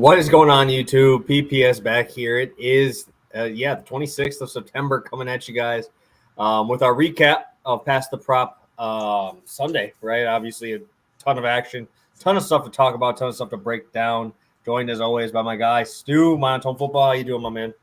What is going on, YouTube? PPS back here. It is, the 26th of September coming at you guys with our recap of Past the Prop Sunday, right? Obviously, a ton of action, ton of stuff to talk about, ton of stuff to break down. Joined, as always, by my guy, Stu, Monotone Football. How you doing, my man?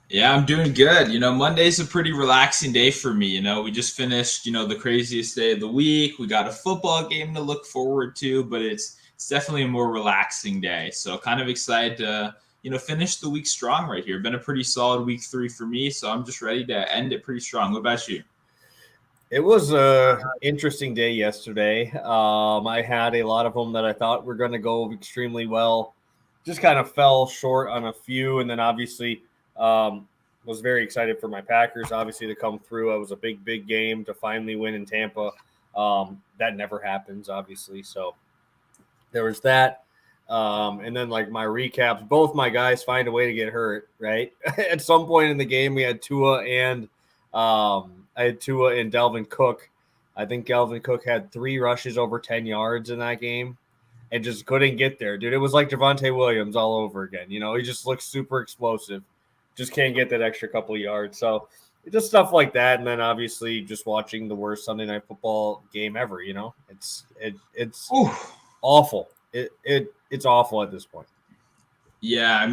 Yeah, I'm doing good. Monday's a pretty relaxing day for me. We just finished, the craziest day of the week. We got a football game to look forward to, but it's definitely a more relaxing day. So kind of excited to, finish the week strong right here. Been a pretty solid week 3 for me, so I'm just ready to end it pretty strong. What about you? It was an interesting day yesterday. I had a lot of them that I thought were going to go extremely well. Just kind of fell short on a few, and then obviously was very excited for my Packers, obviously, to come through. It was a big game to finally win in Tampa. That never happens, obviously. So there was that. And then, like, my recaps, both my guys find a way to get hurt, right? At some point in the game, we had Tua and Dalvin Cook. I think Dalvin Cook had 3 rushes over 10 yards in that game and just couldn't get there, dude. It was like Javonte Williams all over again. He just looks super explosive. Just can't get that extra couple of yards. So just stuff like that. And then obviously just watching the worst Sunday Night Football game ever, It's Ooh. awful. It's awful at this point. Yeah,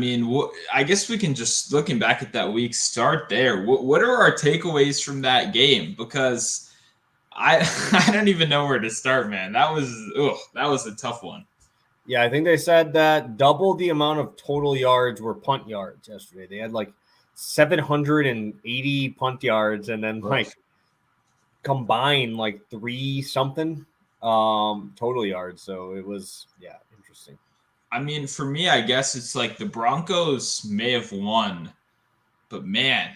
I guess we can just, looking back at that week, start there. What are our takeaways from that game? Because I I don't even know where to start, man. That was a tough one. Yeah, I think they said that double the amount of total yards were punt yards yesterday. They had like 780 punt yards, and then like combined like 3 something total yards. So it was interesting. For me, I guess it's like the Broncos may have won, but man,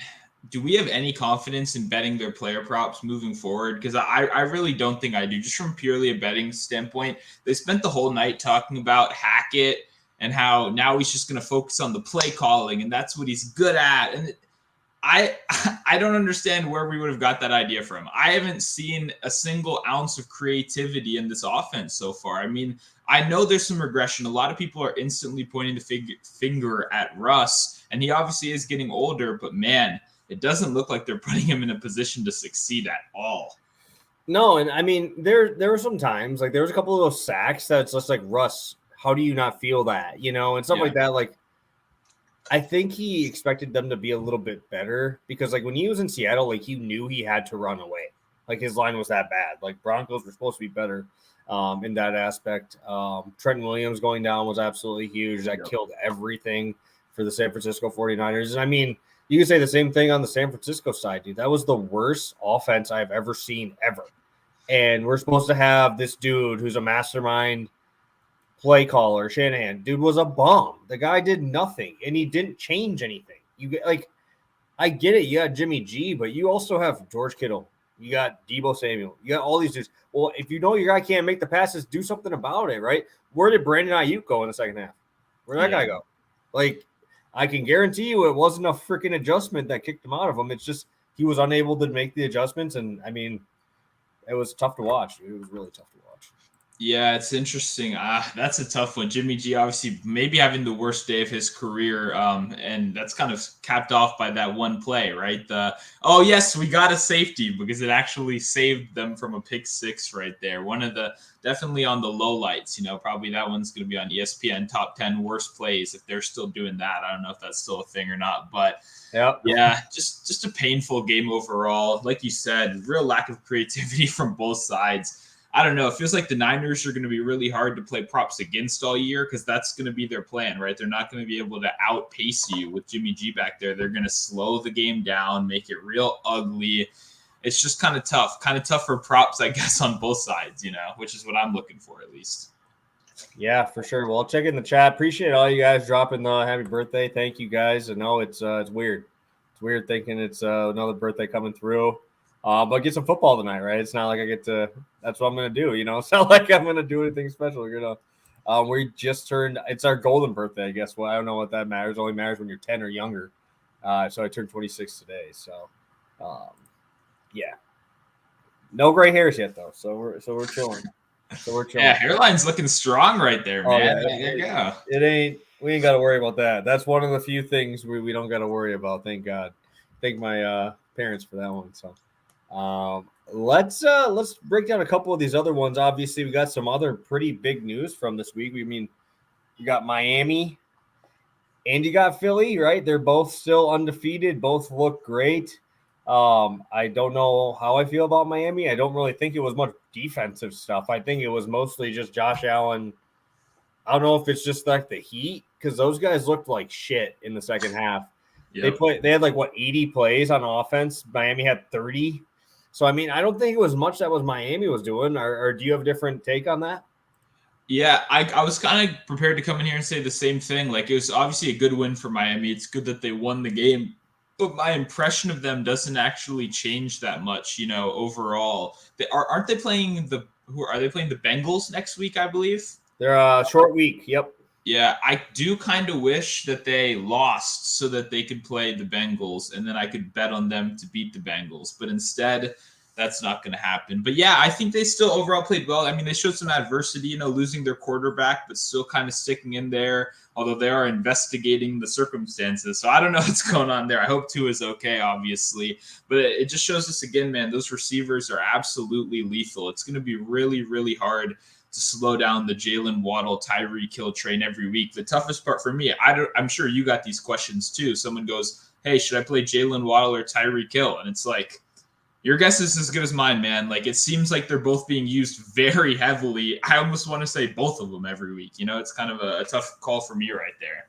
do we have any confidence in betting their player props moving forward? Because I really don't think I do, just from purely a betting standpoint. They spent the whole night talking about Hackett and how now he's just going to focus on the play calling, and that's what he's good at. And I don't understand where we would have got that idea from. I haven't seen a single ounce of creativity in this offense so far. I know there's some regression. A lot of people are instantly pointing the finger at Russ, and he obviously is getting older, but man, it doesn't look like they're putting him in a position to succeed at all. No, and there were some times, like there was a couple of those sacks that's just like, Russ, how do you not feel that? And stuff like that. Like, I think he expected them to be a little bit better because, like, when he was in Seattle, like, he knew he had to run away. Like, his line was that bad. Like, Broncos were supposed to be better in that aspect. Trent Williams going down was absolutely huge. That killed everything for the San Francisco 49ers. And, you can say the same thing on the San Francisco side, dude. That was the worst offense I've ever seen ever. And we're supposed to have this dude who's a mastermind play caller, Shanahan. Dude was a bum. The guy did nothing, and he didn't change anything. I get it. You got Jimmy G, but you also have George Kittle. You got Deebo Samuel. You got all these dudes. Well, if you know your guy can't make the passes, do something about it, right? Where did Brandon Ayuk go in the second half? Where'd that guy go? Like, I can guarantee you it wasn't a freaking adjustment that kicked him out of him. It's just he was unable to make the adjustments, and, it was tough to watch. It was really tough to watch. Yeah, it's interesting. That's a tough one. Jimmy G obviously maybe having the worst day of his career, and that's kind of capped off by that one play, right? Yes, we got a safety because it actually saved them from a pick 6 right there. One of the definitely on the low lights. Probably that one's going to be on ESPN top 10 worst plays if they're still doing that. I don't know if that's still a thing or not, but yeah, just a painful game overall. Like you said, real lack of creativity from both sides. I don't know. It feels like the Niners are going to be really hard to play props against all year because that's going to be their plan, right? They're not going to be able to outpace you with Jimmy G back there. They're going to slow the game down, make it real ugly. It's just kind of tough for props, I guess, on both sides, which is what I'm looking for at least. Yeah, for sure. Well, check in the chat. Appreciate all you guys dropping the happy birthday. Thank you guys. I know it's weird. It's weird thinking it's another birthday coming through. But get some football tonight, right? It's not like I get to – that's what I'm going to do, It's not like I'm going to do anything special, We just turned – it's our golden birthday, I guess. Well, I don't know what that matters. It only matters when you're 10 or younger. So I turned 26 today. So, yeah. No gray hairs yet, though. So we're chilling. Yeah, hairline's looking strong right there, man. Yeah, there you go. It ain't – We ain't got to worry about that. That's one of the few things we don't got to worry about. Thank God. Thank my parents for that one. So let's break down a couple of these other ones. Obviously, we got some other pretty big news from this week. You got Miami and you got Philly, right? They're both still undefeated. Both look great. I don't know how I feel about Miami. I don't really think it was much defensive stuff. I think it was mostly just Josh Allen. I don't know if it's just like the heat because those guys looked like shit in the second half. Yep. They had like 80 plays on offense. Miami had 30. So I mean, I don't think it was much that was Miami was doing. Or do you have a different take on that? Yeah, I was kind of prepared to come in here and say the same thing. Like, it was obviously a good win for Miami. It's good that they won the game, but my impression of them doesn't actually change that much, overall. Aren't they playing are they playing the Bengals next week, I believe? They're a short week. Yep. Yeah, I do kind of wish that they lost so that they could play the Bengals and then I could bet on them to beat the Bengals. But instead, that's not going to happen. But yeah, I think they still overall played well. I mean, they showed some adversity, losing their quarterback, but still kind of sticking in there, although they are investigating the circumstances. So I don't know what's going on there. I hope Tua is okay, obviously. But it just shows us again, man, those receivers are absolutely lethal. It's going to be really, really hard to slow down the Jalen Waddle, Tyreek Hill train every week. The toughest part for me, I'm sure you got these questions too. Someone goes, hey, should I play Jalen Waddle or Tyreek Hill? And it's like, your guess is as good as mine, man. Like, it seems like they're both being used very heavily. I almost want to say both of them every week. It's kind of a tough call for me right there.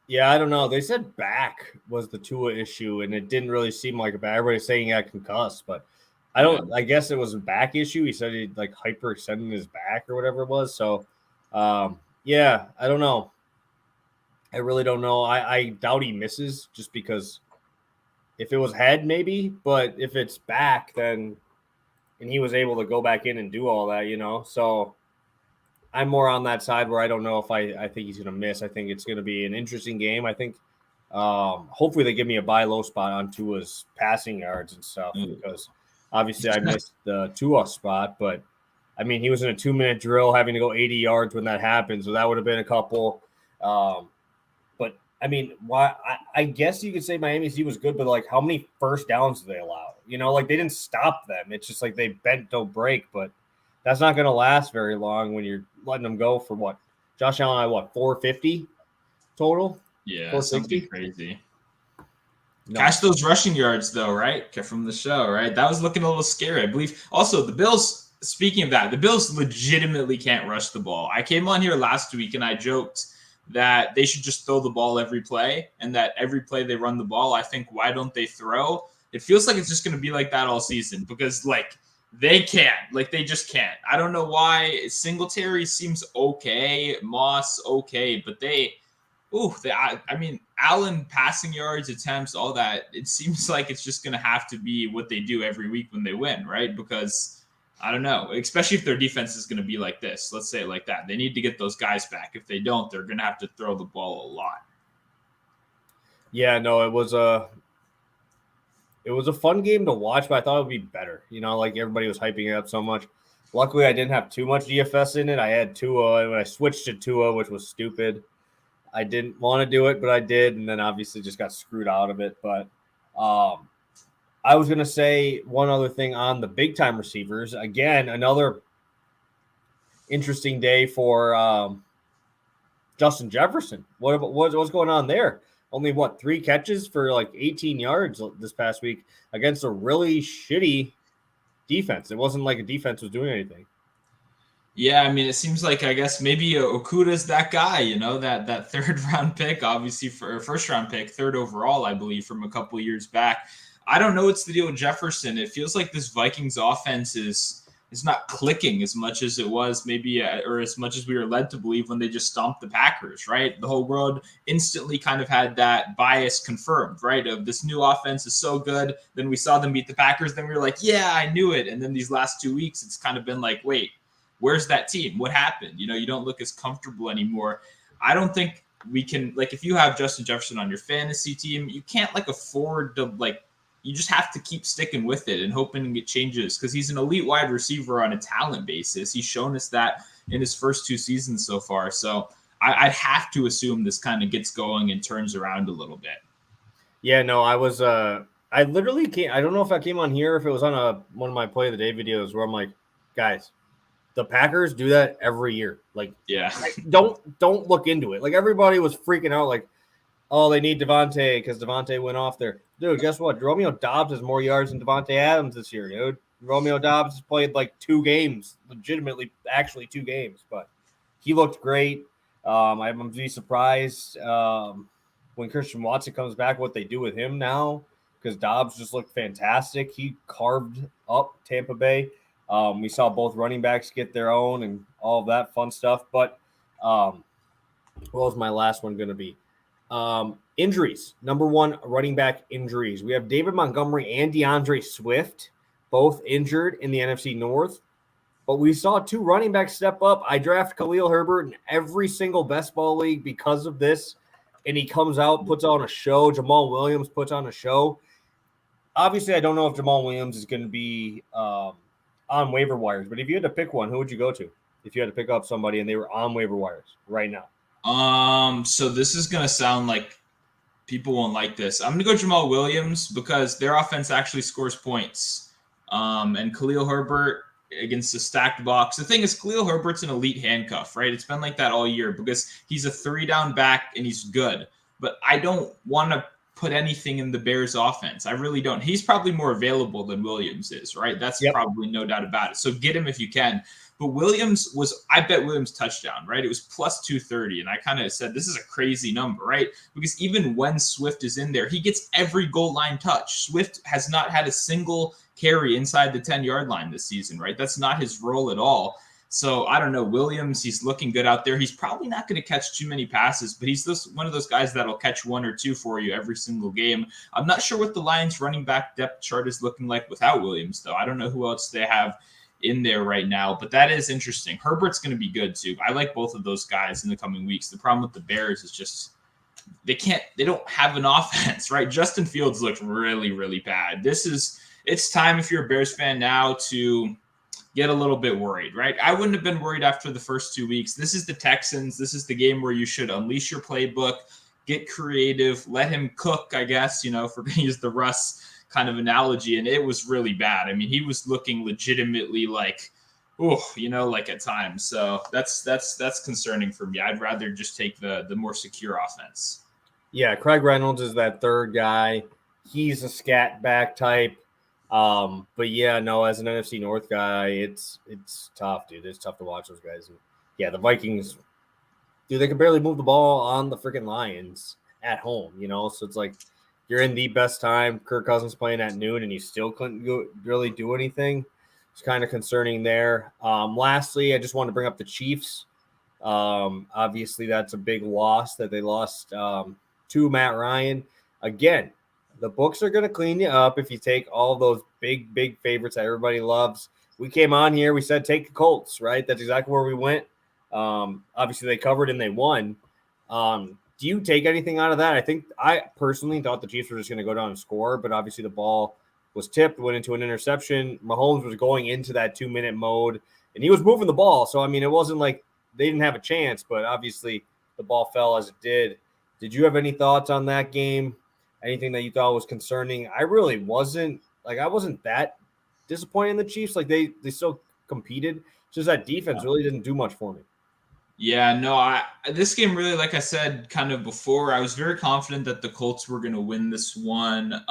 Yeah, I don't know. They said back was the Tua issue, and it didn't really seem like a back. Everybody's saying he got concussed, but I guess it was a back issue. He said he'd like hyperextending his back or whatever it was. So, yeah, I don't know. I really don't know. I doubt he misses just because if it was head, maybe, but if it's back, then and he was able to go back in and do all that, So I'm more on that side where I don't know if I think he's going to miss. I think it's going to be an interesting game. I think hopefully they give me a buy low spot on Tua's passing yards and stuff because obviously I missed the Tua spot, but I mean, he was in a 2-minute drill having to go 80 yards when that happened. So that would have been a couple. But I mean, why? I guess you could say Miami's D was good, but like, how many first downs do they allow? Like they didn't stop them. It's just like they bent, don't break. But that's not going to last very long when you're letting them go for what? Josh Allen, 450 total? Yeah, something crazy. No. Cash those rushing yards, though, right? From the show, right? That was looking a little scary, I believe. Also, the Bills, speaking of that, the Bills legitimately can't rush the ball. I came on here last week and I joked that they should just throw the ball every play and that every play they run the ball, I think, why don't they throw? It feels like it's just going to be like that all season because, like, they can't. Like, they just can't. I don't know why. Singletary seems okay. Moss, okay. But I mean, Allen passing yards, attempts, all that, it seems like it's just going to have to be what they do every week when they win, right? Because, I don't know, especially if their defense is going to be like this. Let's say it like that. They need to get those guys back. If they don't, they're going to have to throw the ball a lot. Yeah, no, it was a fun game to watch, but I thought it would be better. Like everybody was hyping it up so much. Luckily, I didn't have too much DFS in it. I had Tua, and when I switched to Tua, which was stupid. I didn't want to do it, but I did, and then obviously just got screwed out of it. But I was going to say one other thing on the big-time receivers. Again, another interesting day for Justin Jefferson. What's going on there? Only, 3 catches for like 18 yards this past week against a really shitty defense. It wasn't like a defense was doing anything. Yeah, I mean, it seems like, I guess, maybe Okuda's that guy, that third-round pick, obviously, for a first-round pick, third overall, I believe, from a couple of years back. I don't know what's the deal with Jefferson. It feels like this Vikings offense is not clicking as much as it was maybe, or as much as we were led to believe when they just stomped the Packers, right? The whole world instantly kind of had that bias confirmed, right? Of this new offense is so good. Then we saw them beat the Packers. Then we were like, yeah, I knew it. And then these last 2 weeks, it's kind of been like, wait, where's that team? What happened? You don't look as comfortable anymore. I don't think we can, like, if you have Justin Jefferson on your fantasy team, you can't afford to you just have to keep sticking with it and hoping it changes because he's an elite wide receiver on a talent basis. He's shown us that in his first 2 seasons so far. So I'd have to assume this kind of gets going and turns around a little bit. Yeah, no, I literally can't. I don't know if I came on here, if it was on one of my play of the day videos where I'm like, guys, the Packers do that every year. Like, yeah, don't look into it. Like everybody was freaking out, like, oh, they need Devontae because Devontae went off there. Dude, guess what? Romeo Dobbs has more yards than Devontae Adams this year, dude. Romeo Dobbs has played like 2 games, legitimately, actually 2 games, but he looked great. I'm going to be surprised when Christian Watson comes back, what they do with him now, because Dobbs just looked fantastic. He carved up Tampa Bay. We saw both running backs get their own and all of that fun stuff. But what was my last one going to be? Injuries. Number one, running back injuries. We have David Montgomery and DeAndre Swift, both injured in the NFC North. But we saw 2 running backs step up. I draft Khalil Herbert in every single best ball league because of this. And he comes out, puts on a show. Jamal Williams puts on a show. Obviously, I don't know if Jamal Williams is going to be on waiver wires. But if you had to pick one, who would you go to? If you had to pick up somebody and they were on waiver wires right now. So this is going to sound like people won't like this. I'm going to go Jamal Williams because their offense actually scores points. And Khalil Herbert against the stacked box. The thing is, Khalil Herbert's an elite handcuff, right? It's been like that all year because he's a 3-down back and he's good. But I don't want to put anything in the Bears offense. I really don't. He's probably more available than Williams is, right? That's probably no doubt about it. So get him if you can. But Williams I bet Williams touchdown, right? It was plus 230. And I kind of said, this is a crazy number, right? Because even when Swift is in there, he gets every goal line touch. Swift has not had a single carry inside the 10-yard line this season, right? That's not his role at all. So I don't know. Williams, he's looking good out there. He's probably not going to catch too many passes, but he's one of those guys that'll catch 1 or 2 for you every single game. I'm not sure what the Lions running back depth chart is looking like without Williams, though. I don't know who else they have in there right now, but that is interesting. Herbert's going to be good too. I like both of those guys in the coming weeks. The problem with the Bears is just they don't have an offense, right? Justin Fields looked really, really bad. It's time if you're a Bears fan now to get a little bit worried, right? I wouldn't have been worried after the first 2 weeks. This is the Texans. This is the game where you should unleash your playbook, get creative, let him cook, I guess, if we're going to use the Russ kind of analogy. And it was really bad. I mean, he was looking legitimately like at times. So that's concerning for me. I'd rather just take the more secure offense. Yeah, Craig Reynolds is that third guy. He's a scat back type. But yeah, no, as an NFC North guy, it's tough, dude. It's tough to watch those guys. And yeah, the Vikings, dude, they can barely move the ball on the freaking Lions at home, So it's like you're in the best time. Kirk Cousins playing at noon, and you still couldn't really do anything. It's kind of concerning there. Lastly, I just want to bring up the Chiefs. Obviously, that's a big loss that they lost to Matt Ryan. Again, the books are going to clean you up if you take all those big, big favorites that everybody loves. We came on here. We said take the Colts, right? That's exactly where we went. Obviously, they covered and they won. Do you take anything out of that? I personally thought the Chiefs were just going to go down and score, but obviously the ball was tipped, went into an interception. Mahomes was going into that 2-minute mode, and he was moving the ball. So, I mean, it wasn't like they didn't have a chance, but obviously the ball fell as it did. Did you have any thoughts on that game? Anything that you thought was concerning? I really wasn't. I wasn't that disappointed in the Chiefs. They still competed. Just that defense really didn't do much for me. Yeah, no, this game really, like I said kind of before, I was very confident that the Colts were going to win this one.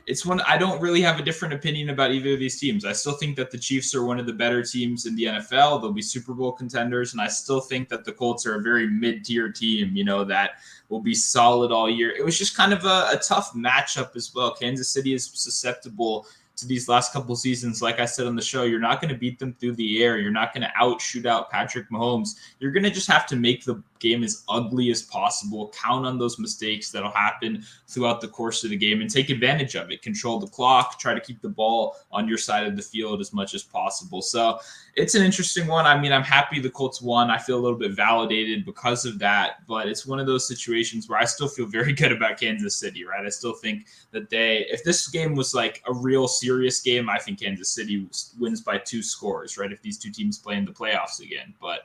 It's one I don't really have a different opinion about either of these teams. I still think that the Chiefs are one of the better teams in the NFL. They'll be Super Bowl contenders, and I still think that the Colts are a very mid-tier team, that will be solid all year. It was just kind of a tough matchup as well. Kansas City is susceptible to these last couple seasons. Like I said on the show, you're not going to beat them through the air. You're not going to shoot out Patrick Mahomes. You're going to just have to make the game as ugly as possible, count on those mistakes that'll happen throughout the course of the game and take advantage of it. Control the clock, try to keep the ball on your side of the field as much as possible. So it's an interesting one. I mean, I'm happy the Colts won. I feel a little bit validated because of that, but it's one of those situations where I still feel very good about Kansas City, right? I still think that if this game was like a real serious game, I think Kansas City wins by 2 scores, right? If these two teams play in the playoffs again, but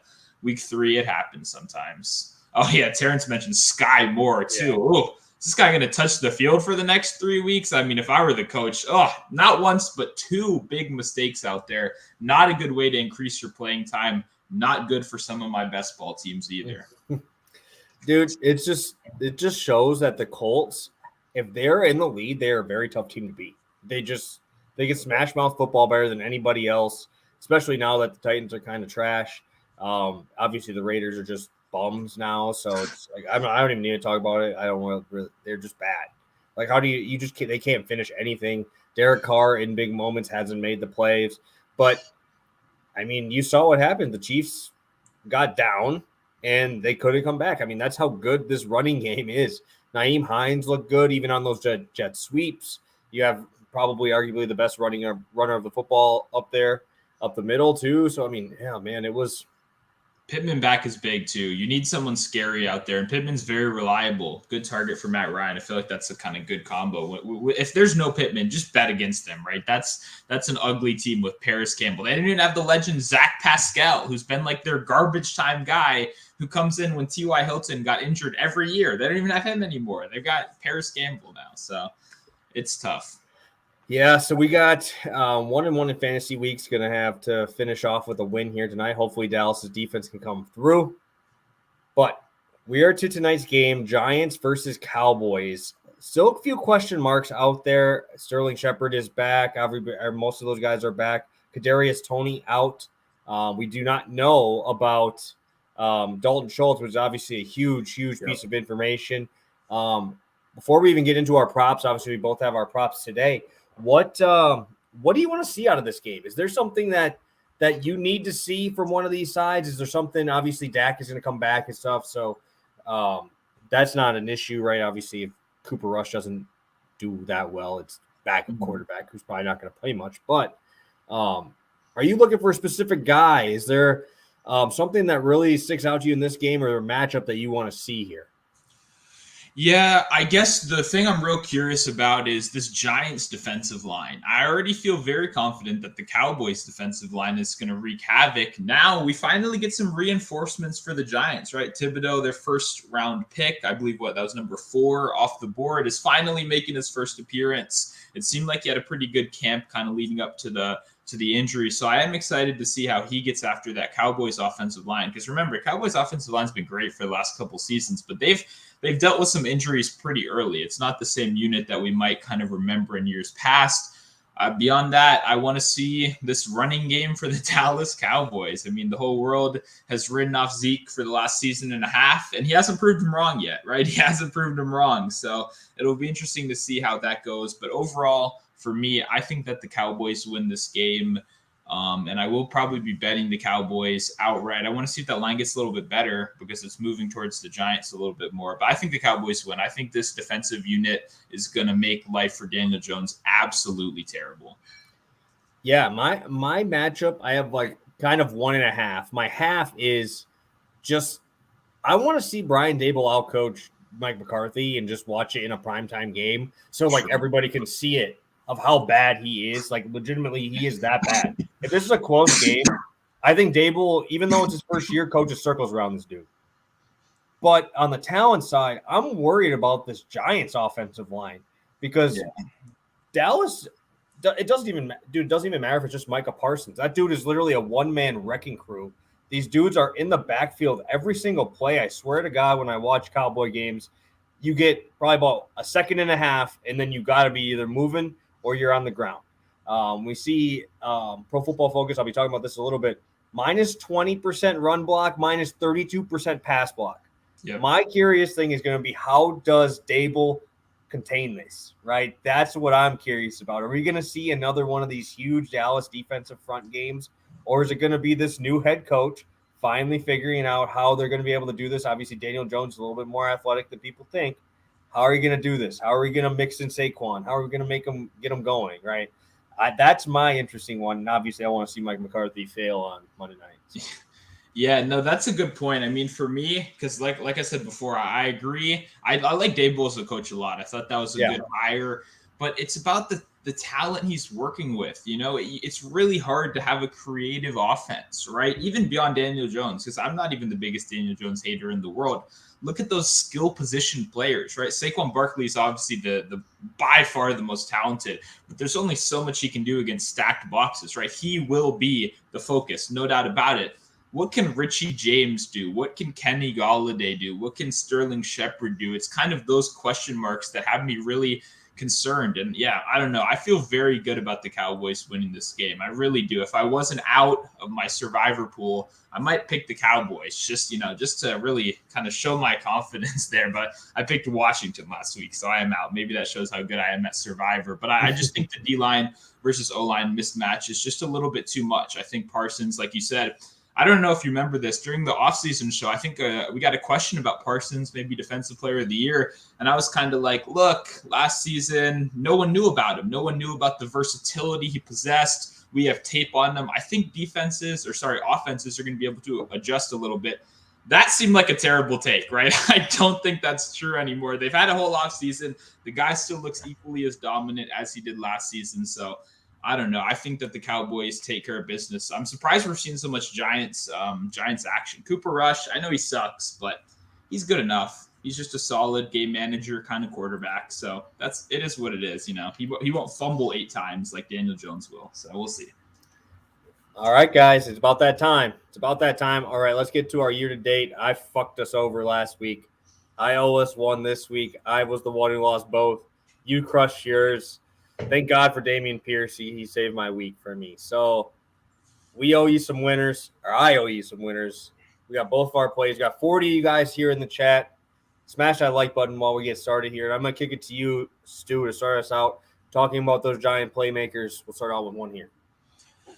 week 3, it happens sometimes. Oh, yeah, Terrence mentioned Sky Moore, too. Yeah. Oh, is this guy going to touch the field for the next 3 weeks? I mean, if I were the coach, not once, but 2 big mistakes out there. Not a good way to increase your playing time. Not good for some of my best ball teams either. Dude, it just shows that the Colts, if they're in the lead, they're a very tough team to beat. They can smash mouth football better than anybody else, especially now that the Titans are kind of trash. Obviously the Raiders are just bums now, so it's like I don't even need to talk about it. I don't want to. They're just bad. Like, how do you just can't, they can't finish anything. Derek Carr in big moments hasn't made the plays, but I mean, you saw what happened. The Chiefs got down and they couldn't come back. I mean, that's how good this running game is. Nyheim Hines looked good even on those jet sweeps. You have probably arguably the best runner of the football up there, up the middle too. So I mean, yeah, man, it was. Pittman back is big too. You need someone scary out there, and Pittman's very reliable. Good target for Matt Ryan. I feel like that's a kind of good combo. If there's no Pittman, just bet against them, right? That's an ugly team with Paris Campbell. They didn't even have the legend Zach Pascal, who's been like their garbage time guy who comes in when T.Y. Hilton got injured every year. They don't even have him anymore. They've got Paris Campbell now, so it's tough. Yeah, so we got 1-1 in fantasy weeks. Going to have to finish off with a win here tonight. Hopefully Dallas's defense can come through. But we are to tonight's game, Giants versus Cowboys. Still a few question marks out there. Sterling Shepard is back. Most of those guys are back. Kadarius Toney out. We do not know about Dalton Schultz, which is obviously a huge piece of information. Before we even get into our props, obviously we both have our props today. What do you want to see out of this game? Is there something that you need to see from one of these sides? Is there something? Obviously, Dak is going to come back and stuff, so that's not an issue, right? Obviously, if Cooper Rush doesn't do that well, it's backup quarterback who's probably not going to play much. But are you looking for a specific guy? Is there something that really sticks out to you in this game, or a matchup that you want to see here? Yeah, I guess the thing I'm real curious about is this Giants defensive line. I already feel very confident that the Cowboys defensive line is going to wreak havoc. Now we finally get some reinforcements for the Giants, right? Thibodeau, their first round pick, I believe that was number 4 off the board, is finally making his first appearance. It seemed like he had a pretty good camp kind of leading up to the injury. So I am excited to see how he gets after that Cowboys offensive line. Because remember, Cowboys offensive line's been great for the last couple seasons, but they've dealt with some injuries pretty early. It's not the same unit that we might kind of remember in years past. Beyond that, I want to see this running game for the Dallas Cowboys. I mean, the whole world has ridden off Zeke for the last season and a half, and he hasn't proved him wrong yet, right? He hasn't proved him wrong. So it'll be interesting to see how that goes. But overall, for me, I think that the Cowboys win this game. And I will probably be betting the Cowboys outright. I want to see if that line gets a little bit better because it's moving towards the Giants a little bit more. But I think the Cowboys win. I think this defensive unit is going to make life for Daniel Jones absolutely terrible. Yeah, my matchup, I have like kind of 1.5. My half is just I want to see Brian Daboll outcoach Mike McCarthy and just watch it in a primetime game so like everybody can see it. Of how bad he is, like legitimately, he is that bad. If this is a close game, I think Daboll, even though it's his first year, coaches circles around this dude. But on the talent side, I'm worried about this Giants offensive line because Dallas, it doesn't even matter if it's just Micah Parsons. That dude is literally a one-man wrecking crew. These dudes are in the backfield every single play. I swear to God, when I watch Cowboy games, you get probably about a second and a half, and then you got to be either moving or you're on the ground. We see Pro Football Focus, I'll be talking about this a little bit, minus 20% run block, minus 32% pass block. Yep. My curious thing is going to be how does Daboll contain this, right? That's what I'm curious about. Are we going to see another one of these huge Dallas defensive front games, or is it going to be this new head coach finally figuring out how they're going to be able to do this? Obviously, Daniel Jones is a little bit more athletic than people think. How are you going to do this? How are we going to mix in Saquon? How are we going to get them going, right? That's my interesting one. And obviously, I want to see Mike McCarthy fail on Monday night. So. Yeah, no, that's a good point. I mean, for me, because like I said before, I agree. I like Daboll as a coach a lot. I thought that was a good hire. But it's about the talent he's working with. It's really hard to have a creative offense, right? Even beyond Daniel Jones, because I'm not even the biggest Daniel Jones hater in the world. Look at those skill position players, right? Saquon Barkley is obviously the by far the most talented, but there's only so much he can do against stacked boxes, right? He will be the focus, no doubt about it. What can Richie James do? What can Kenny Golladay do? What can Sterling Shepard do? It's kind of those question marks that have me really concerned. And yeah, I don't know. I feel very good about the Cowboys winning this game. I really do. If I wasn't out of my survivor pool, I might pick the Cowboys just to really kind of show my confidence there. But I picked Washington last week, so I am out. Maybe that shows how good I am at survivor. But I just think the D-line versus O-line mismatch is just a little bit too much. I think Parsons, like you said, I don't know if you remember this during the offseason show. I think we got a question about Parsons, maybe defensive player of the year. And I was kind of like, look, last season, no one knew about him. No one knew about the versatility he possessed. We have tape on them. I think offenses are going to be able to adjust a little bit. That seemed like a terrible take, right? I don't think that's true anymore. They've had a whole offseason. The guy still looks equally as dominant as he did last season. So I don't know. I think that the Cowboys take care of business. I'm surprised we're seeing so much Giants action. Cooper Rush, I know he sucks, but he's good enough. He's just a solid game manager kind of quarterback. So it is what it is. He won't fumble 8 times like Daniel Jones will. So we'll see. All right, guys, it's about that time. All right, let's get to our year-to-date. I fucked us over last week. I owe us one this week. I was the one who lost both. You crushed yours. Thank God for Dameon Pierce. He saved my week for me. So we owe you some winners, or I owe you some winners. We got both of our plays. We got 40 of you guys here in the chat. Smash that like button while we get started here. I'm going to kick it to you, Stu, to start us out talking about those Giant playmakers. We'll start out with one here.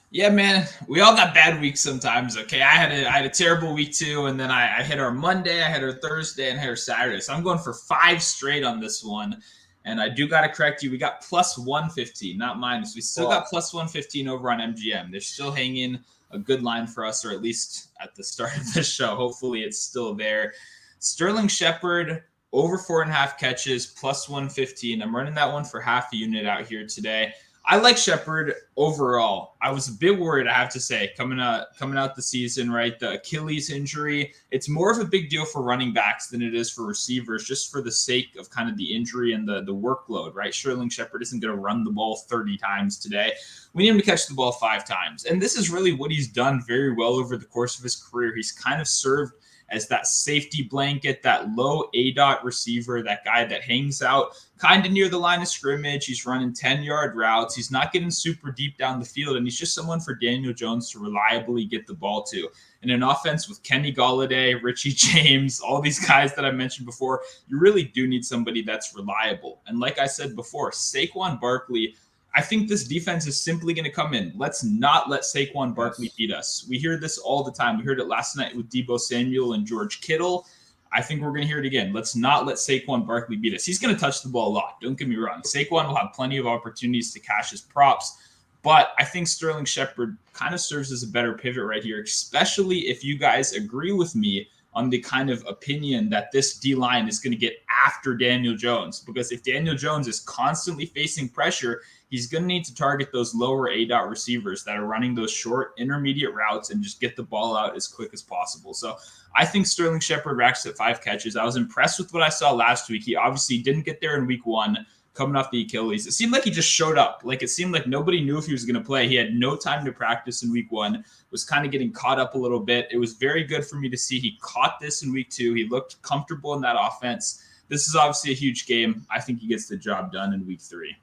Yeah, man, we all got bad weeks sometimes. Okay, I had a terrible week too, and then I hit our Monday, I hit our Thursday, and I hit our Saturday. So I'm going for 5 straight on this one. And I do got to correct you. We got plus 115, not minus. We still got plus 115 over on MGM. They're still hanging a good line for us, or at least at the start of the show. Hopefully it's still there. Sterling Shepard, over 4.5 catches, plus 115. I'm running that one for half a unit out here today. I like Shepard overall. I was a bit worried, I have to say, coming out the season, right? The Achilles injury. It's more of a big deal for running backs than it is for receivers, just for the sake of kind of the injury and the workload, right? Sterling Shepard isn't going to run the ball 30 times today. We need him to catch the ball 5 times. And this is really what he's done very well over the course of his career. He's kind of served as that safety blanket, that low ADOT receiver, that guy that hangs out kind of near the line of scrimmage. He's running 10-yard routes. He's not getting super deep down the field, and he's just someone for Daniel Jones to reliably get the ball to. In an offense with Kenny Golladay, Richie James, all these guys that I mentioned before, you really do need somebody that's reliable. And like I said before, Saquon Barkley, I think this defense is simply going to come in. Let's not let Saquon Barkley beat us. We hear this all the time. We heard it last night with Deebo Samuel and George Kittle. I think we're going to hear it again. Let's not let Saquon Barkley beat us. He's going to touch the ball a lot. Don't get me wrong. Saquon will have plenty of opportunities to cash his props. But I think Sterling Shepard kind of serves as a better pivot right here, especially if you guys agree with me on the kind of opinion that this D-line is going to get after Daniel Jones. Because if Daniel Jones is constantly facing pressure, he's going to need to target those lower ADOT receivers that are running those short intermediate routes and just get the ball out as quick as possible. So I think Sterling Shepard racks at 5 catches. I was impressed with what I saw last week. He obviously didn't get there in week 1, coming off the Achilles. It seemed like he just showed up. Like it seemed like nobody knew if he was going to play. He had no time to practice in week 1, was kind of getting caught up a little bit. It was very good for me to see he caught this in week 2. He looked comfortable in that offense. This is obviously a huge game. I think he gets the job done in week 3.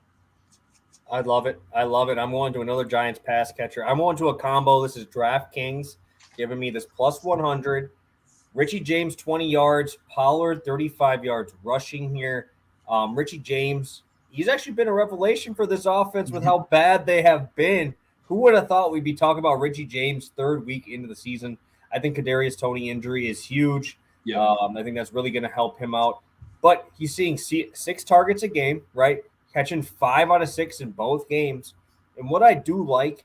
I love it. I'm going to another Giants pass catcher. I'm going to a combo. This is DraftKings giving me this plus 100. Richie James, 20 yards. Pollard, 35 yards rushing here. Richie James, he's actually been a revelation for this offense with how bad they have been. Who would have thought we'd be talking about Richie James 3rd week into the season? I think Kadarius Toney injury is huge. Yep. I think that's really going to help him out. But he's seeing 6 targets a game, right? Catching 5 out of 6 in both games. And what I do like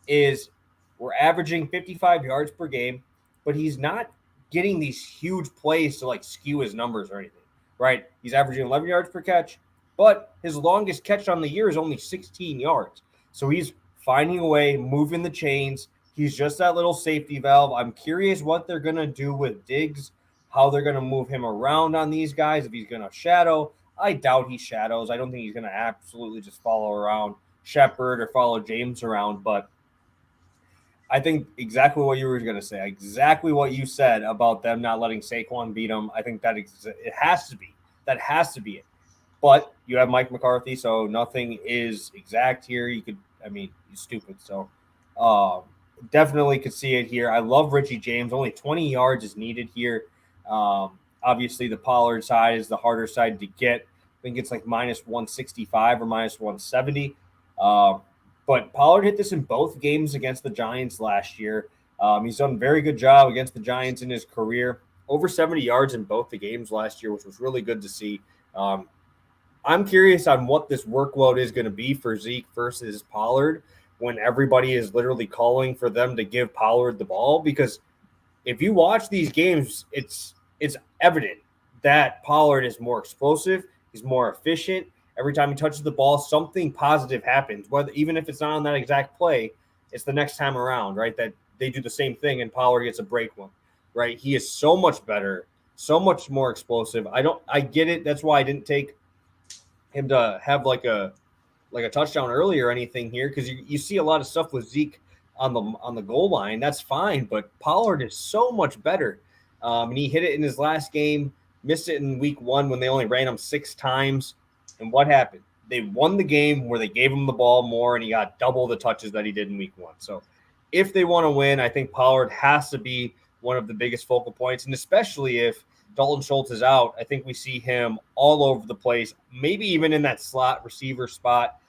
is we're averaging 55 yards per game, but he's not getting these huge plays to like skew his numbers or anything, right? He's averaging 11 yards per catch, but his longest catch on the year is only 16 yards. So he's finding a way, moving the chains. He's just that little safety valve. I'm curious what they're going to do with Diggs, how they're going to move him around on these guys, if he's going to shadow. I doubt he shadows. I don't think he's going to absolutely just follow around Shepard or follow James around, but I think exactly what you were going to say, exactly what you said about them not letting Saquon beat them. I think that it has to be. That has to be it. But you have Mike McCarthy, so nothing is exact here. He's stupid. So definitely could see it here. I love Richie James. Only 20 yards is needed here. Obviously, the Pollard side is the harder side to get. I think it's like minus 165 or minus 170. But Pollard hit this in both games against the Giants last year. He's done a very good job against the Giants in his career. Over 70 yards in both the games last year, which was really good to see. I'm curious on what this workload is going to be for Zeke versus Pollard when everybody is literally calling for them to give Pollard the ball. Because if you watch these games, it's evident that Pollard is more explosive. He's more efficient. Every time he touches the ball, something positive happens. Even if it's not on that exact play, it's the next time around, right? That they do the same thing and Pollard gets a break one, right? He is so much better, so much more explosive. I get it. That's why I didn't take him to have like a touchdown early or anything here, because you see a lot of stuff with Zeke on the goal line. That's fine, but Pollard is so much better. And he hit it in his last game, missed it in week 1 when they only ran him 6 times. And what happened? They won the game where they gave him the ball more, and he got double the touches that he did in week 1. So if they want to win, I think Pollard has to be one of the biggest focal points, and especially if Dalton Schultz is out, I think we see him all over the place, maybe even in that slot receiver spot.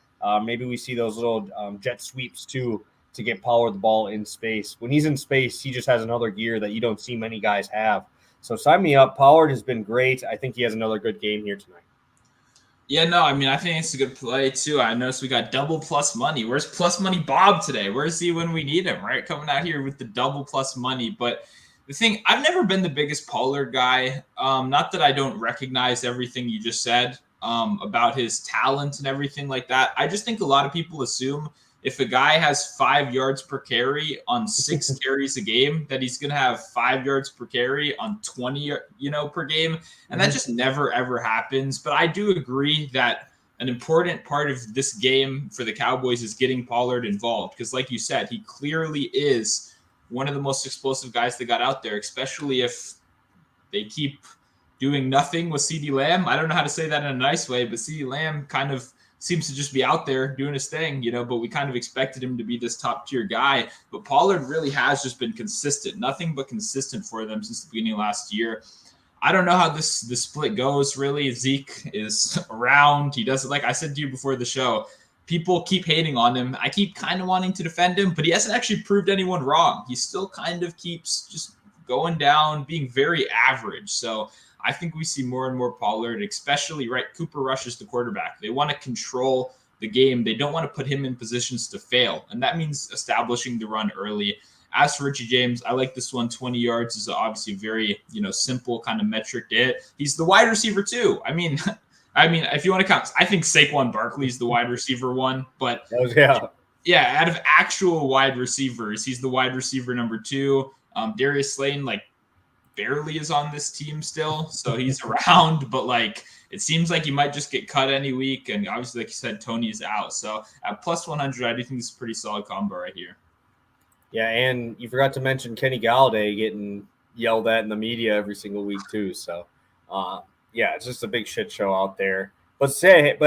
Maybe we see those little jet sweeps too to get Pollard the ball in space. When he's in space, he just has another gear that you don't see many guys have. So sign me up. Pollard has been great. I think he has another good game here tonight. Yeah, no, I think it's a good play, too. I noticed we got double plus money. Where's plus money Bob today? Where's he when we need him, right? Coming out here with the double plus money. But the thing, I've never been the biggest Pollard guy. Not that I don't recognize everything you just said about his talent and everything like that. I just think a lot of people assume if a guy has 5 yards per carry on 6 carries a game, that he's going to have 5 yards per carry on 20, per game. And that just never, ever happens. But I do agree that an important part of this game for the Cowboys is getting Pollard involved. Because like you said, he clearly is one of the most explosive guys that got out there, especially if they keep doing nothing with CeeDee Lamb. I don't know how to say that in a nice way, but CeeDee Lamb kind of seems to just be out there doing his thing, but we kind of expected him to be this top tier guy. But Pollard really has just been consistent, nothing but consistent for them since the beginning of last year. I don't know how this split goes, really. Zeke is around. He does it, like I said to you before the show, people keep hating on him. I keep kind of wanting to defend him, but he hasn't actually proved anyone wrong. He still kind of keeps just going down, being very average. So I think we see more and more Pollard, especially, right? Cooper Rush is the quarterback. They want to control the game. They don't want to put him in positions to fail. And that means establishing the run early. As for Richie James, I like this one. 20 yards is obviously very, simple kind of metric to hit. He's the wide receiver too. I mean, if you want to count, I think Saquon Barkley is the wide receiver one, but yeah, out of actual wide receivers, he's the wide receiver number 2. Darius Slayton, barely is on this team still, so he's around, but it seems like he might just get cut any week, and obviously, like you said, Tony is out. So at plus 100, I do think this is a pretty solid combo right here. Yeah, and you forgot to mention Kenny Galladay getting yelled at in the media every single week too. So, yeah, it's just a big shit show out there. But hey,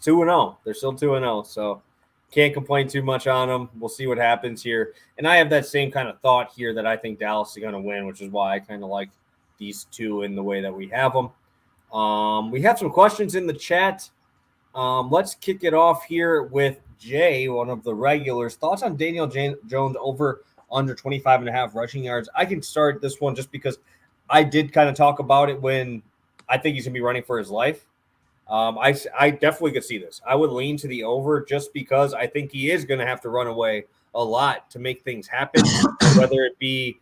2-0. They're still 2-0, so can't complain too much on them. We'll see what happens here. And I have that same kind of thought here that I think Dallas is going to win, which is why I kind of like these two in the way that we have them. We have some questions in the chat. Let's kick it off here with Jay, one of the regulars. Thoughts on Daniel Jones over under 25.5 rushing yards? I can start this one just because I did kind of talk about it when I think he's going to be running for his life. I definitely could see this. I would lean to the over just because I think he is going to have to run away a lot to make things happen, whether it be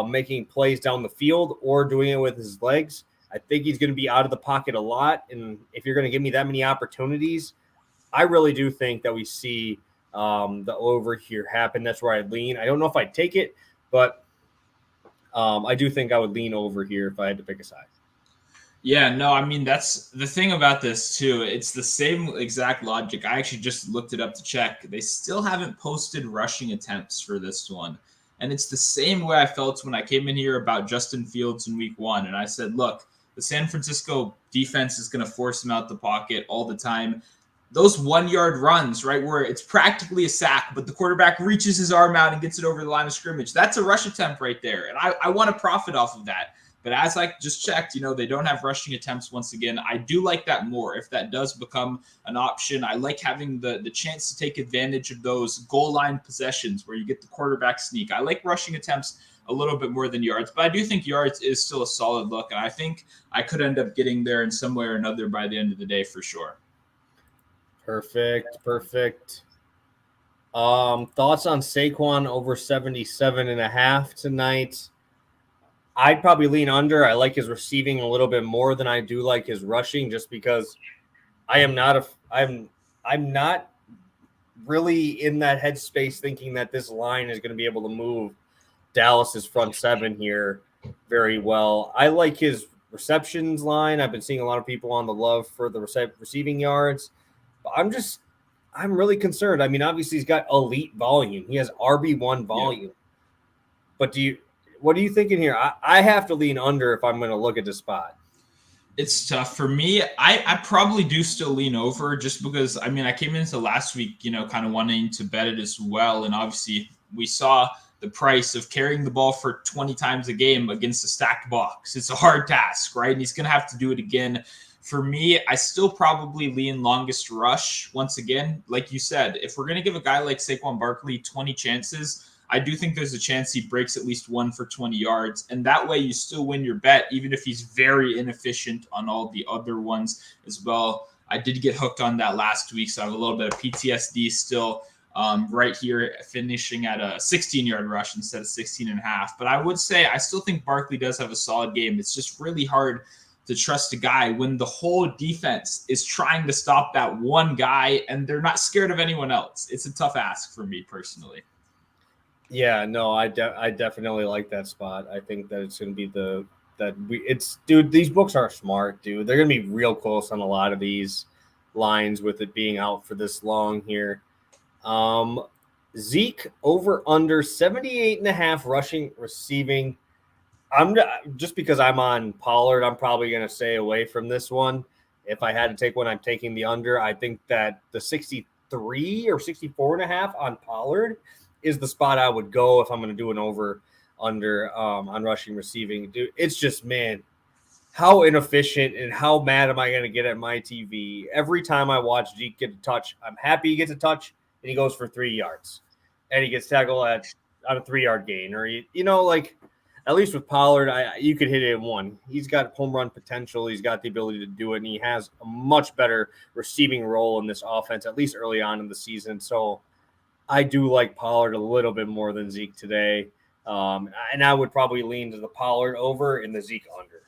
making plays down the field or doing it with his legs. I think he's going to be out of the pocket a lot. And if you're going to give me that many opportunities, I really do think that we see the over here happen. That's where I'd lean. I don't know if I'd take it, but I do think I would lean over here if I had to pick a side. Yeah, no, I mean, that's the thing about this too. It's the same exact logic. I actually just looked it up to check. They still haven't posted rushing attempts for this one. And it's the same way I felt when I came in here about Justin Fields in week 1. And I said, look, the San Francisco defense is going to force him out the pocket all the time. Those 1-yard runs, right, where it's practically a sack, but the quarterback reaches his arm out and gets it over the line of scrimmage. That's a rush attempt right there. And I want to profit off of that. But as I just checked, they don't have rushing attempts once again. I do like that more if that does become an option. I like having the chance to take advantage of those goal line possessions where you get the quarterback sneak. I like rushing attempts a little bit more than yards, but I do think yards is still a solid look. And I think I could end up getting there in some way or another by the end of the day for sure. Perfect. Thoughts on Saquon over 77.5 tonight? I'd probably lean under. I like his receiving a little bit more than I do like his rushing, just because I'm not really in that headspace thinking that this line is going to be able to move Dallas's front seven here very well. I like his receptions line. I've been seeing a lot of people on the love for the receiving yards. But I'm really concerned. I mean, obviously he's got elite volume. He has RB1 volume. Yeah. But what are you thinking here? I have to lean under if I'm going to look at the spot. It's tough for me. I probably do still lean over just because, I mean, I came into last week, kind of wanting to bet it as well. And obviously we saw the price of carrying the ball for 20 times a game against a stacked box. It's a hard task, right? And he's going to have to do it again. For me, I still probably lean longest rush. Once again, like you said, if we're going to give a guy like Saquon Barkley 20 chances, I do think there's a chance he breaks at least one for 20 yards. And that way you still win your bet, even if he's very inefficient on all the other ones as well. I did get hooked on that last week, so I have a little bit of PTSD still right here, finishing at a 16-yard rush instead of 16.5. But I would say I still think Barkley does have a solid game. It's just really hard to trust a guy when the whole defense is trying to stop that one guy and they're not scared of anyone else. It's a tough ask for me personally. Yeah, no, I definitely like that spot. I think that it's going to be dude, these books are smart, dude. They're going to be real close on a lot of these lines with it being out for this long here. Zeke over under 78.5 rushing receiving. Just because I'm on Pollard, I'm probably going to stay away from this one. If I had to take one, I'm taking the under. I think that the 63 or 64.5 on Pollard is the spot I would go if I'm going to do an over-under on rushing receiving. Dude, it's just, man, how inefficient and how mad am I going to get at my TV? Every time I watch Zeke get a touch, I'm happy he gets a touch, and he goes for 3 yards. And he gets tackled on a 3-yard gain. Or, at least with Pollard, you could hit it in one. He's got home run potential. He's got the ability to do it, and he has a much better receiving role in this offense, at least early on in the season. So, I do like Pollard a little bit more than Zeke today. And I would probably lean to the Pollard over and the Zeke under.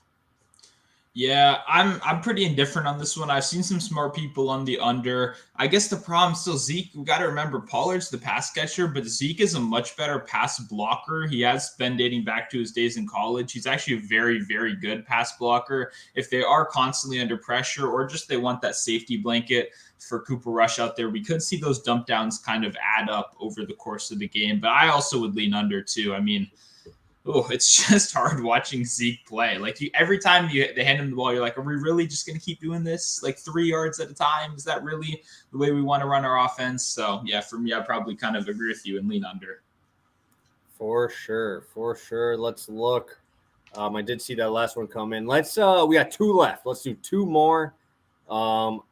Yeah, I'm pretty indifferent on this one. I've seen some smart people on the under. I guess the problem still Zeke. We got to remember Pollard's the pass catcher, but Zeke is a much better pass blocker. He has been dating back to his days in college. He's actually a very, very good pass blocker. If they are constantly under pressure or just they want that safety blanket for Cooper Rush out there, we could see those dump downs kind of add up over the course of the game. But I also would lean under too. I mean, it's just hard watching Zeke play. Like every time they hand him the ball, you're like, are we really just going to keep doing this? Like 3 yards at a time? Is that really the way we want to run our offense? So yeah, for me, I probably kind of agree with you and lean under. For sure. Let's look. I did see that last one come in. We got 2 left. Let's do 2 more. I'll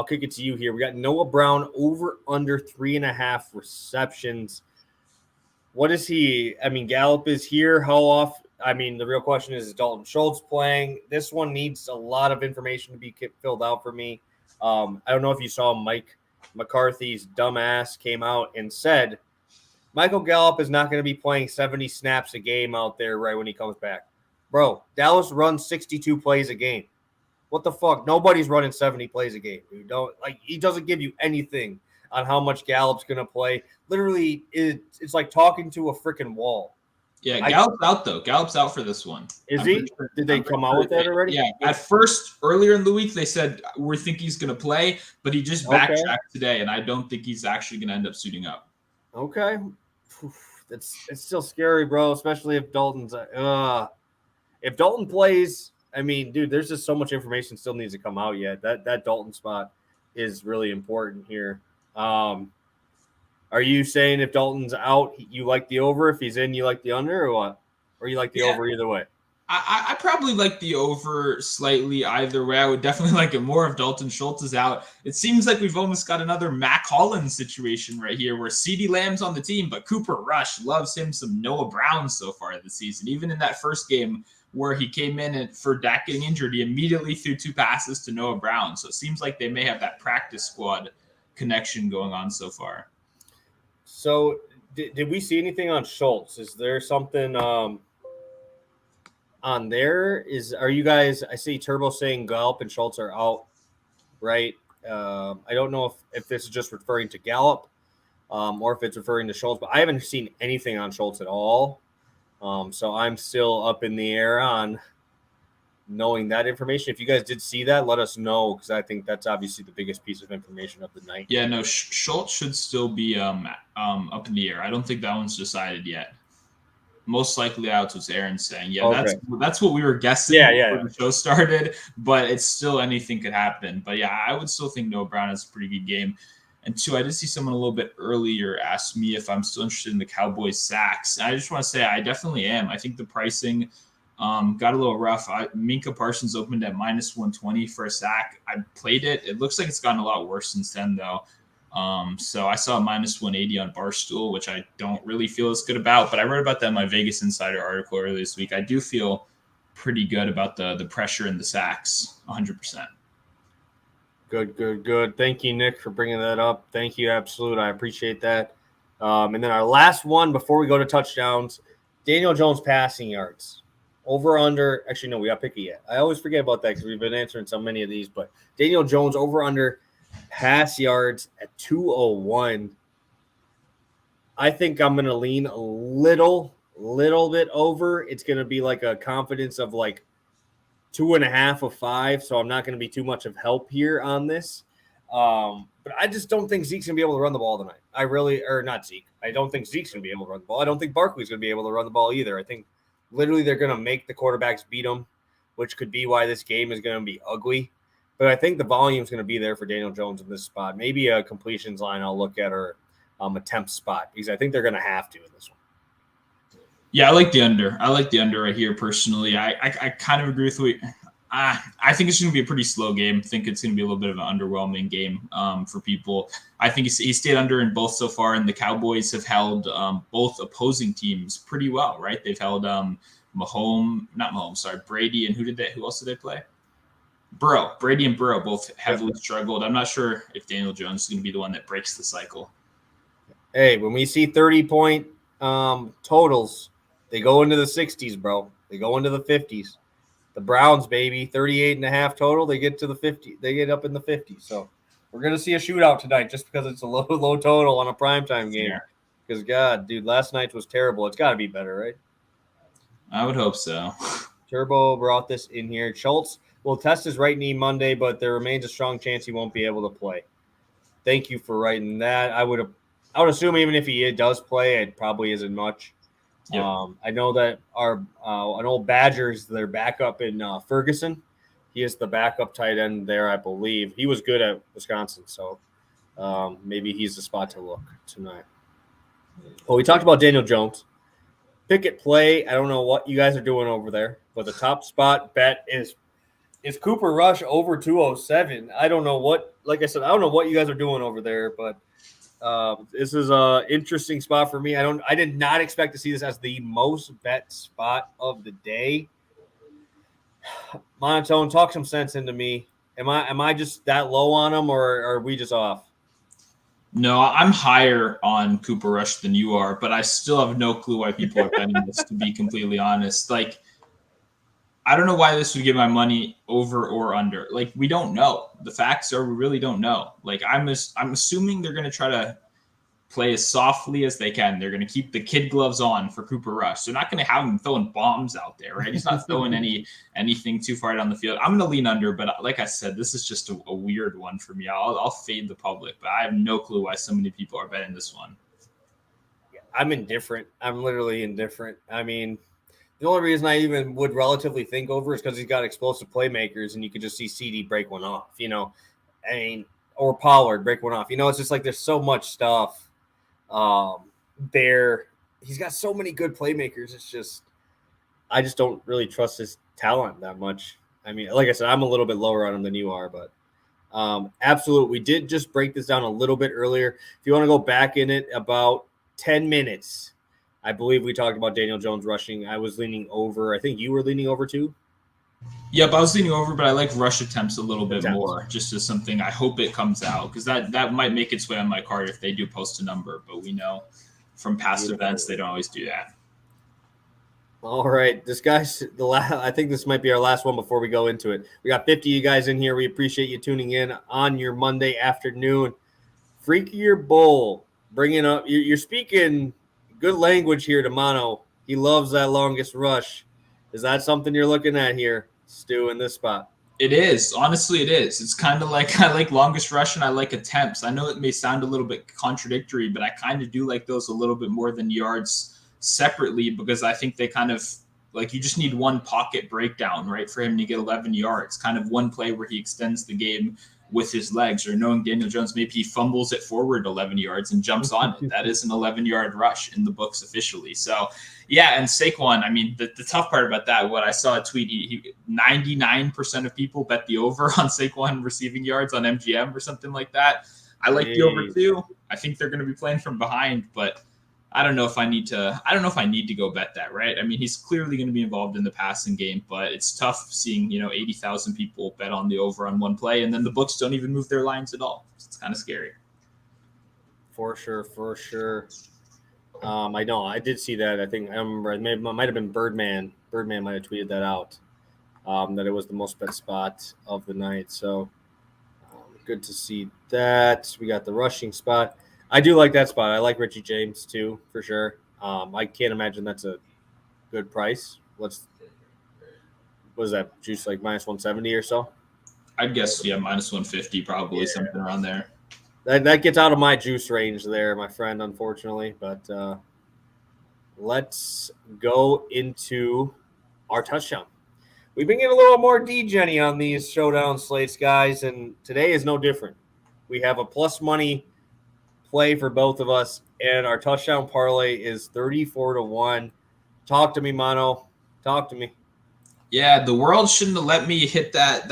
kick it to you here. We got Noah Brown over under 3.5 receptions. What is he? I mean, Gallup is here. How often? I mean, the real question is Dalton Schultz playing? This one needs a lot of information to be filled out for me. I don't know if you saw Mike McCarthy's dumbass came out and said Michael Gallup is not going to be playing 70 snaps a game out there right when he comes back. Bro, Dallas runs 62 plays a game. What the fuck? Nobody's running 70 plays a game, dude. He doesn't give you anything on how much Gallup's gonna play. Literally, it's like talking to a freaking wall. Yeah, Gallup's out though. Gallup's out for this one. Is he? Sure, Did they come out with that already? Yeah. At first, earlier in the week, they said we think he's gonna play, but he just backtracked today, and I don't think he's actually gonna end up suiting up. Okay, it's still scary, bro. Especially if Dalton's. If Dalton plays, I mean, dude, there's just so much information still needs to come out yet. That Dalton spot is really important here. Are you saying if Dalton's out, you like the over? If he's in, you like the under, or what? Or you like the over either way? I probably like the over slightly either way. I would definitely like it more if Dalton Schultz is out. It seems like we've almost got another Mac Hollins situation right here where CeeDee Lamb's on the team, but Cooper Rush loves him some Noah Brown so far this season. Even in that first game where he came in and for Dak getting injured, he immediately threw 2 passes to Noah Brown. So it seems like they may have that practice squad connection going on so far. So did we see anything on Schultz? Is there something on there? Are you guys? I see Turbo saying Gallup and Schultz are out, right? I don't know if this is just referring to Gallup or if it's referring to Schultz, but I haven't seen anything on Schultz at all. So I'm still up in the air on knowing that information. If you guys did see that, let us know, because I think that's obviously the biggest piece of information of the night. Yeah, no, Schultz should still be up in the air. I don't think that one's decided yet. Most likely out was Aaron saying. Yeah, okay. That's what we were guessing before the show started, but it's still anything could happen. But yeah, I would still think Noah Brown has a pretty good game. And 2, I did see someone a little bit earlier ask me if I'm still interested in the Cowboys sacks. And I just want to say I definitely am. I think the pricing got a little rough. Minka Parsons opened at -120 for a sack. I played it. It looks like it's gotten a lot worse since then, though. So I saw -180 on Barstool, which I don't really feel as good about. But I wrote about that in my Vegas Insider article earlier this week. I do feel pretty good about the pressure and the sacks, 100%. Good. Thank you, Nick, for bringing that up. Thank you, Absolute. I appreciate that. And then our last one before we go to touchdowns, Daniel Jones passing yards. Over under. Actually, no, we got picky yet. I always forget about that because we've been answering so many of these. But Daniel Jones over under pass yards at 201. I think I'm going to lean a little bit over. It's going to be like a confidence of like 2.5 of 5. So I'm not going to be too much of help here on this. But I just don't think Zeke's going to be able to run the ball tonight. Not Zeke. I don't think Zeke's going to be able to run the ball. I don't think Barkley's going to be able to run the ball either. I think literally they're going to make the quarterbacks beat them, which could be why this game is going to be ugly. But I think the volume is going to be there for Daniel Jones in this spot. Maybe a completions line I'll look at, or attempt spot, because I think they're going to have to in this one. Yeah, I like the under. I like the under right here personally. I kind of agree with you. I think it's going to be a pretty slow game. I think it's going to be a little bit of an underwhelming game for people. I think he stayed under in both so far, and the Cowboys have held both opposing teams pretty well, right? They've held Brady, and who else did they play? Burrow. Brady and Burrow both heavily struggled. I'm not sure if Daniel Jones is going to be the one that breaks the cycle. Hey, when we see 30-point totals, they go into the 60s, bro. They go into the 50s. The Browns, baby, 38.5 total. They get to the 50. They get up in the 50s. So we're going to see a shootout tonight just because it's a low total on a primetime game. Because, God, dude, last night was terrible. It's got to be better, right? I would hope so. Turbo brought this in here. Schultz will test his right knee Monday, but there remains a strong chance he won't be able to play. Thank you for writing that. I would assume even if he does play, it probably isn't much. Yep. I know that an old Badgers, their backup in Ferguson, he is the backup tight end there, I believe. He was good at Wisconsin, so maybe he's the spot to look tonight. Well, we talked about Daniel Jones. Pickett play. I don't know what you guys are doing over there, but the top spot bet is Cooper Rush over 207. I don't know what you guys are doing over there, but this is an interesting spot for me. I did not expect to see this as the most bet spot of the day. Monotone, talk some sense into me. Am I just that low on him, or are we just off? No, I'm higher on Cooper Rush than you are, but I still have no clue why people are betting this, to be completely honest. Like, I don't know why this would give my money over or under. Like, we don't know. The facts are we really don't know. Like, I'm assuming they're going to try to play as softly as they can. They're going to keep the kid gloves on for Cooper Rush. They're not going to have him throwing bombs out there, right? He's not throwing anything too far down the field. I'm going to lean under, but like I said, this is just a weird one for me. I'll fade the public, but I have no clue why so many people are betting this one. I'm indifferent. I'm literally indifferent. I mean, the only reason I even would relatively think over is because he's got explosive playmakers, and you could just see CD break one off, I mean, or Pollard break one off. It's just like there's so much stuff there. He's got so many good playmakers. It's just I just don't really trust his talent that much. I mean, like I said, I'm a little bit lower on him than you are, but absolutely. We did just break this down a little bit earlier. If you want to go back in it about 10 minutes, I believe we talked about Daniel Jones rushing. I was leaning over. I think you were leaning over too. Yep, I was leaning over, but I like rush attempts a little bit more, just as something I hope it comes out, because that might make its way on my card if they do post a number, but we know from past events they don't always do that. All right, I think this might be our last one before we go into it. We got 50 of you guys in here. We appreciate you tuning in on your Monday afternoon. Freakier Bull, bringing up, you're speaking good language here to Mono. He loves that longest rush. Is that something you're looking at here, Stu, in this spot? It is. Honestly, it is. It's kind of like I like longest rush and I like attempts. I know it may sound a little bit contradictory, but I kind of do like those a little bit more than yards separately, because I think they kind of like, you just need one pocket breakdown, right, for him to get 11 yards, kind of one play where he extends the game with his legs, or knowing Daniel Jones, maybe he fumbles it forward 11 yards and jumps on it. That is an 11-yard rush in the books officially. So, yeah, and Saquon, I mean, the tough part about that, what I saw a tweet, he 99% of people bet the over on Saquon receiving yards on MGM or something like that. I like the over too. I think they're going to be playing from behind, but I don't know if I need to go bet that, right? I mean, he's clearly going to be involved in the passing game, but it's tough seeing, 80,000 people bet on the over on one play, and then the books don't even move their lines at all. It's kind of scary. For sure. I know. I did see that. I think I remember it might have been Birdman. Birdman might have tweeted that out, that it was the most bet spot of the night. So good to see that. We got the rushing spot. I do like that spot. I like Richie James too, for sure. I can't imagine that's a good price. What is that juice, like minus 170 or so? I'd guess, yeah, minus 150 probably, something around there. That gets out of my juice range there, my friend, unfortunately. But let's go into our touchdown. We've been getting a little more D-Jenny on these showdown slates, guys, and today is no different. We have a plus money play for both of us, and our touchdown parlay is 34-1. Talk to me, Mono. Talk to me. Yeah, the world shouldn't have let me hit that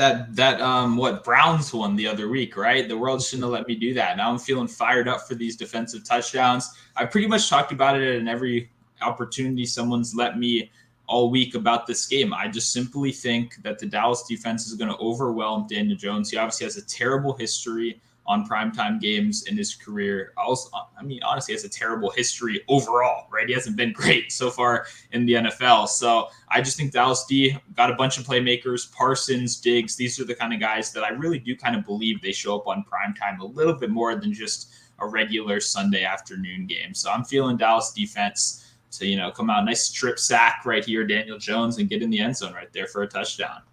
Browns one the other week, right? The world shouldn't have let me do that. Now I'm feeling fired up for these defensive touchdowns. I pretty much talked about it in every opportunity someone's let me all week about this game. I just simply think that the Dallas defense is going to overwhelm Daniel Jones. He obviously has a terrible history on primetime games in his career. Also, I mean, honestly, he has a terrible history overall, right? He hasn't been great so far in the NFL. So I just think Dallas D got a bunch of playmakers, Parsons, Diggs. These are the kind of guys that I really do kind of believe they show up on primetime a little bit more than just a regular Sunday afternoon game. So I'm feeling Dallas defense to, come out, nice strip sack right here, Daniel Jones, and get in the end zone right there for a touchdown.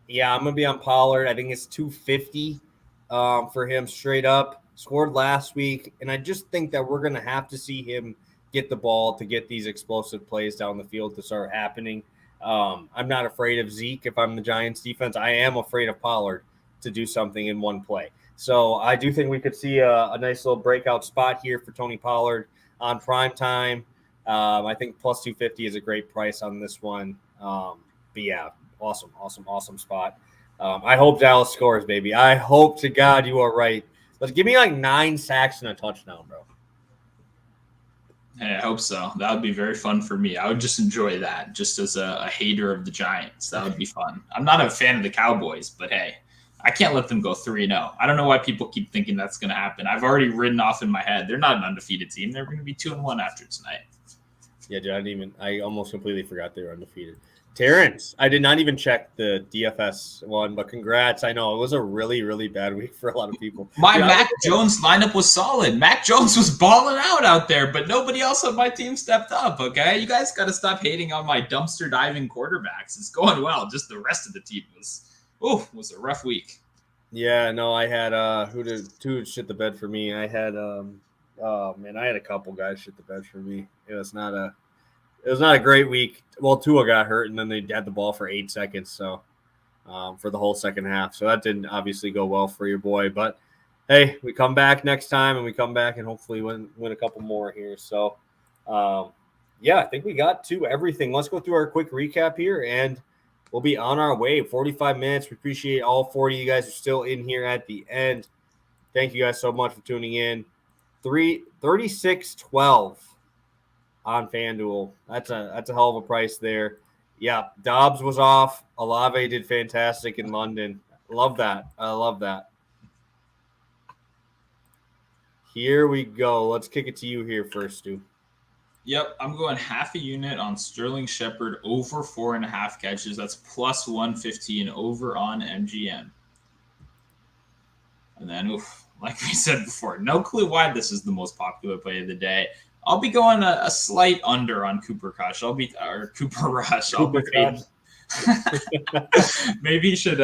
Yeah, I'm going to be on Pollard. I think it's 250. For him straight up. Scored last week, and I just think that we're going to have to see him get the ball to get these explosive plays down the field to start happening. I'm not afraid of Zeke if I'm the Giants defense. I am afraid of Pollard to do something in one play. So I do think we could see a nice little breakout spot here for Tony Pollard on prime time. I think plus 250 is a great price on this one. But yeah, awesome spot. I hope Dallas scores, baby. I hope to God you are right. Let's give me like 9 sacks and a touchdown, bro. Hey, I hope so. That would be very fun for me. I would just enjoy that, just as a hater of the Giants. That would be fun. I'm not a fan of the Cowboys, but hey, I can't let them go 3-0. I don't know why people keep thinking that's going to happen. I've already written off in my head. They're not an undefeated team. They're going to be 2-1 after tonight. Yeah, dude, I almost completely forgot they were undefeated. Terrence, I did not even check the DFS one, but congrats. I know it was a really, really bad week for a lot of people. My Mac Jones lineup was solid. Mac Jones was balling out there, but nobody else on my team stepped up, okay? You guys got to stop hating on my dumpster diving quarterbacks. It's going well. Just the rest of the team was a rough week. Yeah, no, I had who shit the bed for me. I had I had a couple guys shit the bed for me. It was not a great week. Well, Tua got hurt, and then they had the ball for 8 seconds, so for the whole second half. So that didn't obviously go well for your boy. But hey, we come back next time, and we come back and hopefully win a couple more here. So I think we got to everything. Let's go through our quick recap here, and we'll be on our way. 45 minutes. We appreciate all 40 of you guys who are still in here at the end. Thank you guys so much for tuning in. 36-12 on FanDuel. That's a hell of a price there. Yeah, Dobbs was off. Olave did fantastic in London. Love that. I love that. Here we go. Let's kick it to you here first, Stu. Yep, I'm going half a unit on Sterling Shepard over 4.5 catches. That's plus 115 over on MGM. And then, like we said before, no clue why this is the most popular play of the day. I'll be going a slight under on Cooper Rush. Cooper Rush. Maybe you should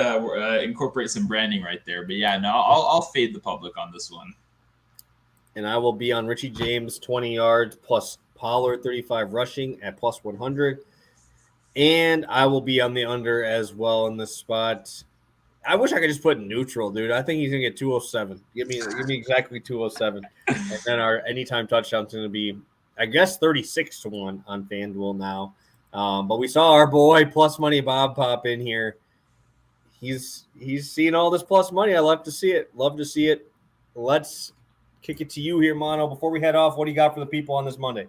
incorporate some branding right there. But yeah, no, I'll fade the public on this one. And I will be on Richie James 20 yards plus Pollard 35 rushing at plus 100. And I will be on the under as well in this spot. I wish I could just put neutral, dude. I think he's gonna get 207. Give me exactly 207. And then our anytime touchdown's gonna be, I guess, 36-1 on FanDuel now. But we saw our boy Plus Money Bob pop in here. He's seeing all this plus money. I love to see it. Let's kick it to you here, Mono. Before we head off, what do you got for the people on this Monday?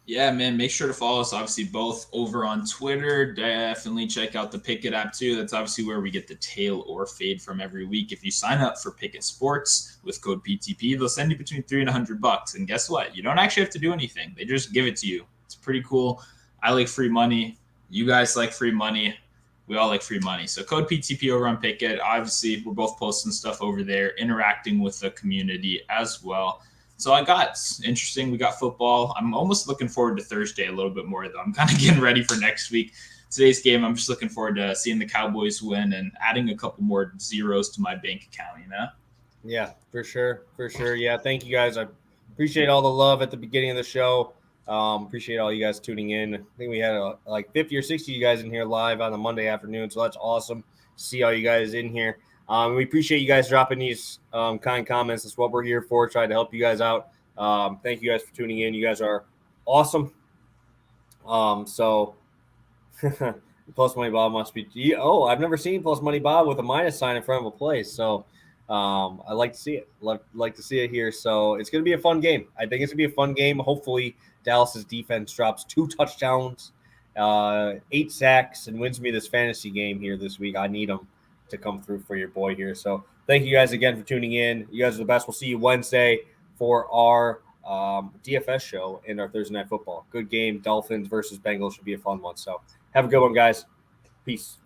Yeah, man, make sure to follow us, obviously, both over on Twitter. Definitely check out the Pikkit app, too. That's obviously where we get the tail or fade from every week. If you sign up for Pikkit Sports with code PTP, they'll send you between $3 and $100. And guess what? You don't actually have to do anything. They just give it to you. It's pretty cool. I like free money. You guys like free money. We all like free money. So code PTP over on Pikkit. Obviously, we're both posting stuff over there, interacting with the community as well. So it's interesting. We got football. I'm almost looking forward to Thursday a little bit more, though. I'm kind of getting ready for next week. Today's game, I'm just looking forward to seeing the Cowboys win and adding a couple more zeros to my bank account, Yeah, for sure. Yeah, thank you guys. I appreciate all the love at the beginning of the show. Appreciate all you guys tuning in. I think we had like 50 or 60 of you guys in here live on a Monday afternoon, so that's awesome to see all you guys in here. We appreciate you guys dropping these kind comments. That's what we're here for, trying to help you guys out. Thank you guys for tuning in. You guys are awesome. So Plus Money Bob must be – I've never seen Plus Money Bob with a minus sign in front of a play. So I like to see it. Like to see it here. So it's going to be a fun game. I think it's going to be a fun game. Hopefully Dallas's defense drops 2 touchdowns, 8 sacks, and wins me this fantasy game here this week. I need them to come through for your boy here. So thank you guys again for tuning in. You guys are the best. We'll see you Wednesday for our DFS show and our Thursday Night Football. Good game. Dolphins versus Bengals should be a fun one. So have a good one, guys. Peace.